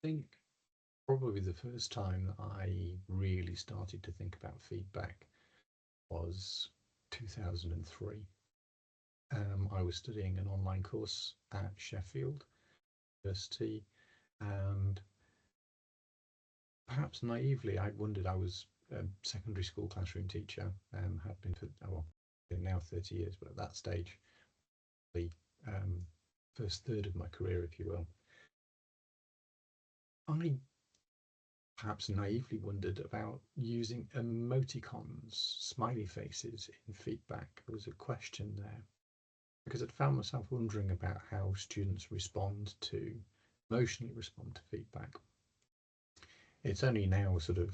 think probably the first time that I really started to think about feedback was 2003. I was studying an online course at Sheffield University, and perhaps naively, I wondered. I was a secondary school classroom teacher, had been for, well, been now 30 years, but at that stage, the um, first third of my career, if you will. I perhaps naively wondered about using emoticons, smiley faces in feedback. There was a question there because I'd found myself wondering about how students emotionally respond to feedback. It's only now, sort of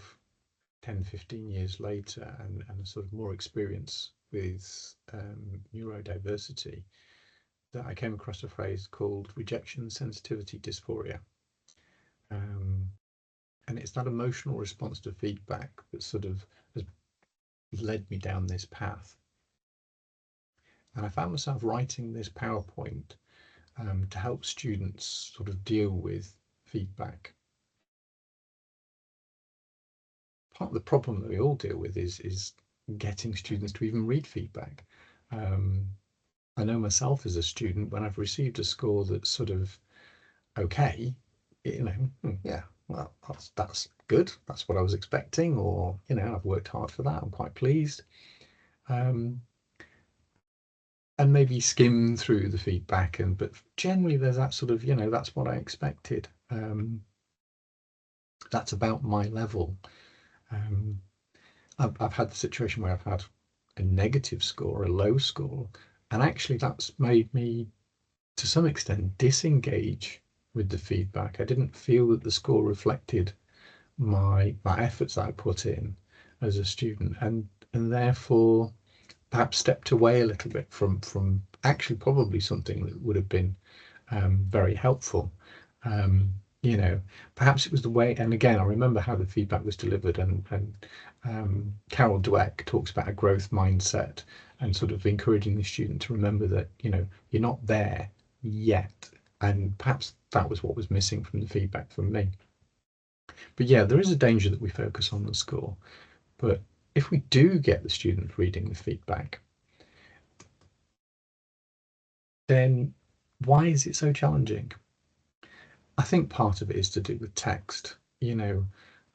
10, 15 years later, and sort of more experience with neurodiversity, that I came across a phrase called rejection sensitivity dysphoria. Um, and it's that emotional response to feedback that sort of has led me down this path. And I found myself writing this PowerPoint to help students sort of deal with feedback. Part of the problem that we all deal with is getting students to even read feedback. I know myself as a student, when I've received a score that's sort of okay, yeah, well, that's good. That's what I was expecting, or I've worked hard for that. I'm quite pleased. Um, and maybe skim through the feedback, but generally there's that sort of, that's what I expected. That's about my level. Um, I've had the situation where I've had a negative score, a low score, and actually that's made me, to some extent, disengage with the feedback. I didn't feel that the score reflected my efforts that I put in as a student, and therefore perhaps stepped away a little bit from actually probably something that would have been very helpful. Um, Perhaps it was the way, and again, I remember how the feedback was delivered, and Carol Dweck talks about a growth mindset and sort of encouraging the student to remember that, you're not there yet. And perhaps that was what was missing from the feedback from me. But yeah, there is a danger that we focus on the score. But if we do get the student reading the feedback, then why is it so challenging? I think part of it is to do with text.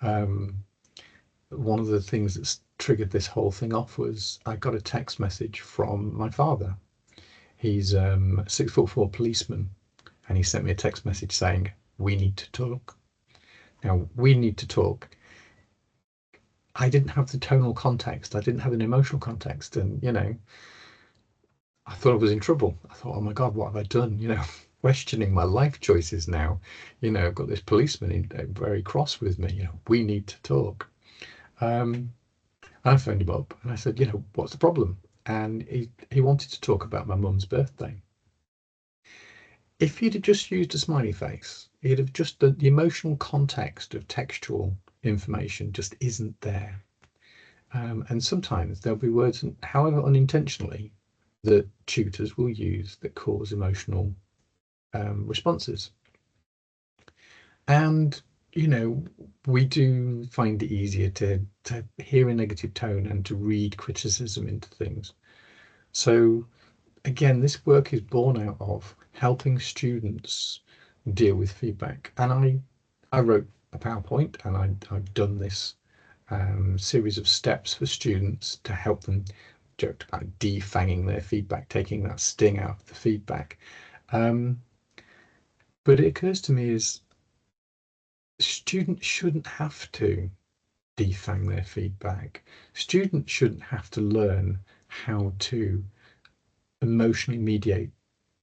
Um, One of the things that's triggered this whole thing off was I got a text message from my father. He's a 6'4" policeman, and he sent me a text message saying, "We need to talk." Now, "we need to talk." I didn't have the tonal context. I didn't have an emotional context, and I thought I was in trouble. I thought, oh my God, what have I done? Questioning my life choices now. I've got this policeman very cross with me. We need to talk. I phoned him up and I said, what's the problem? And he wanted to talk about my mum's birthday. If he'd have just used a smiley face, he'd have just, the emotional context of textual information just isn't there. And sometimes there'll be words, however unintentionally, that tutors will use that cause emotional responses. And we do find it easier to hear a negative tone and to read criticism into things. So again, this work is born out of helping students deal with feedback. And I wrote a PowerPoint, and I've done this series of steps for students to help them, joked about defanging their feedback, taking that sting out of the feedback. But it occurs to me is students shouldn't have to defang their feedback. Students shouldn't have to learn how to emotionally mediate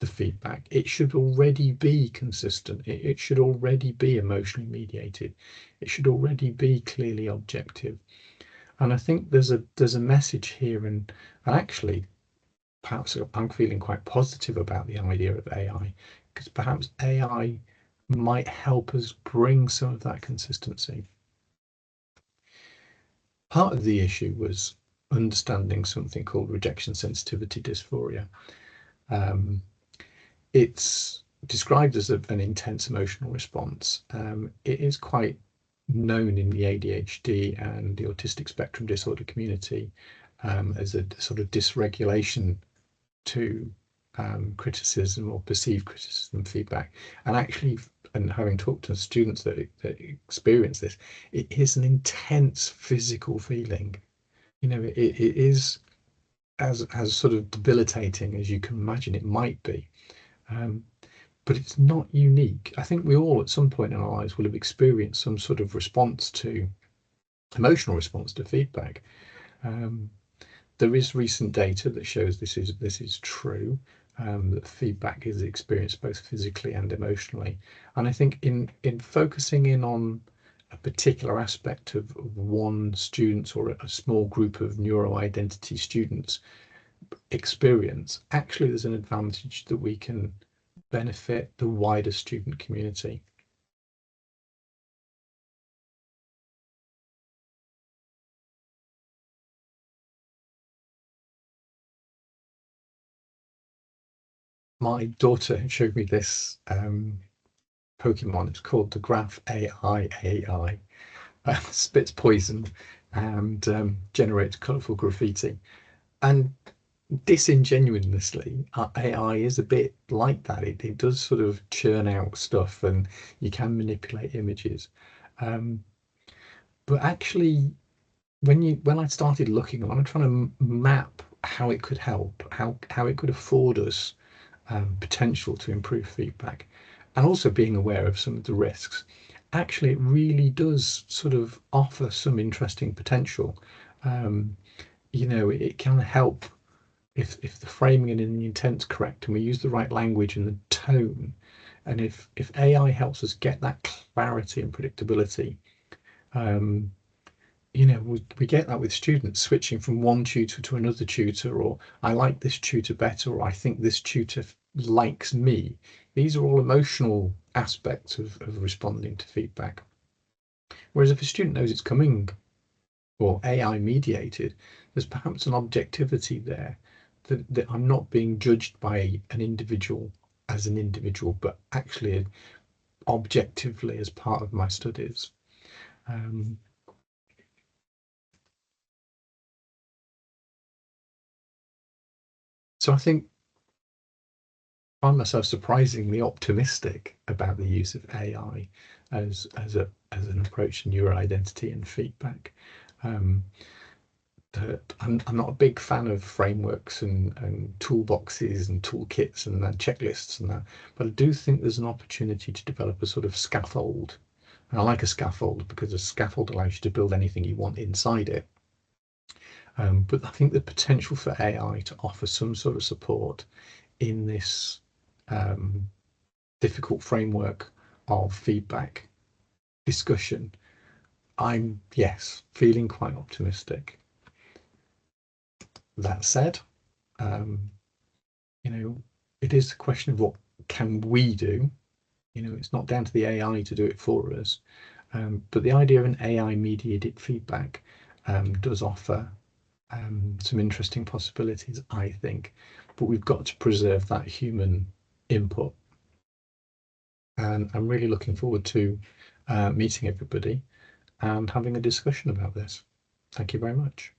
the feedback. It should already be consistent. It should already be emotionally mediated. It should already be clearly objective. And I think there's a message here, and actually perhaps I'm feeling quite positive about the idea of AI, because perhaps AI might help us bring some of that consistency. Part of the issue was understanding something called rejection sensitivity dysphoria. It's described as an intense emotional response. It is quite known in the ADHD and the autistic spectrum disorder community as a sort of dysregulation to criticism or perceived criticism feedback. And actually, and having talked to students that experience this, it is an intense physical feeling. It is as sort of debilitating as you can imagine it might be. But it's not unique. I think we all at some point in our lives will have experienced some sort of emotional response to feedback. There is recent data that shows this is true, that feedback is experienced both physically and emotionally. And I think in focusing in on a particular aspect of one student's or a small group of neuroidentity students experience, actually there's an advantage that we can benefit the wider student community. My daughter showed me this Pokemon. It's called the Graph AI. Spits poison and generates colourful graffiti. And disingenuously, AI is a bit like that. It does sort of churn out stuff, and you can manipulate images. Um, but actually, when I started looking, when I'm trying to map how it could help, how it could afford us potential to improve feedback, and also being aware of some of the risks, actually it really does sort of offer some interesting potential. Um, it can help if the framing and the intent's correct, and we use the right language and the tone, and if AI helps us get that clarity and predictability. um, we get that with students switching from one tutor to another tutor, or I like this tutor better, or I think this tutor likes me. These are all emotional aspects of responding to feedback. Whereas if a student knows it's coming or AI mediated, there's perhaps an objectivity there that I'm not being judged by an individual as an individual, but actually objectively as part of my studies. Um, so I think I find myself surprisingly optimistic about the use of AI as an approach to neuroidentity and feedback. Um, I'm not a big fan of frameworks and toolboxes and toolkits and checklists and that, but I do think there's an opportunity to develop a sort of scaffold. And I like a scaffold because a scaffold allows you to build anything you want inside it. But I think the potential for AI to offer some sort of support in this um, difficult framework of feedback discussion, I'm, yes, feeling quite optimistic. That said, um, you know, it is a question of what can we do. It's not down to the AI to do it for us. But the idea of an AI mediated feedback does offer some interesting possibilities, I think. But we've got to preserve that human input. And I'm really looking forward to meeting everybody and having a discussion about this. Thank you very much.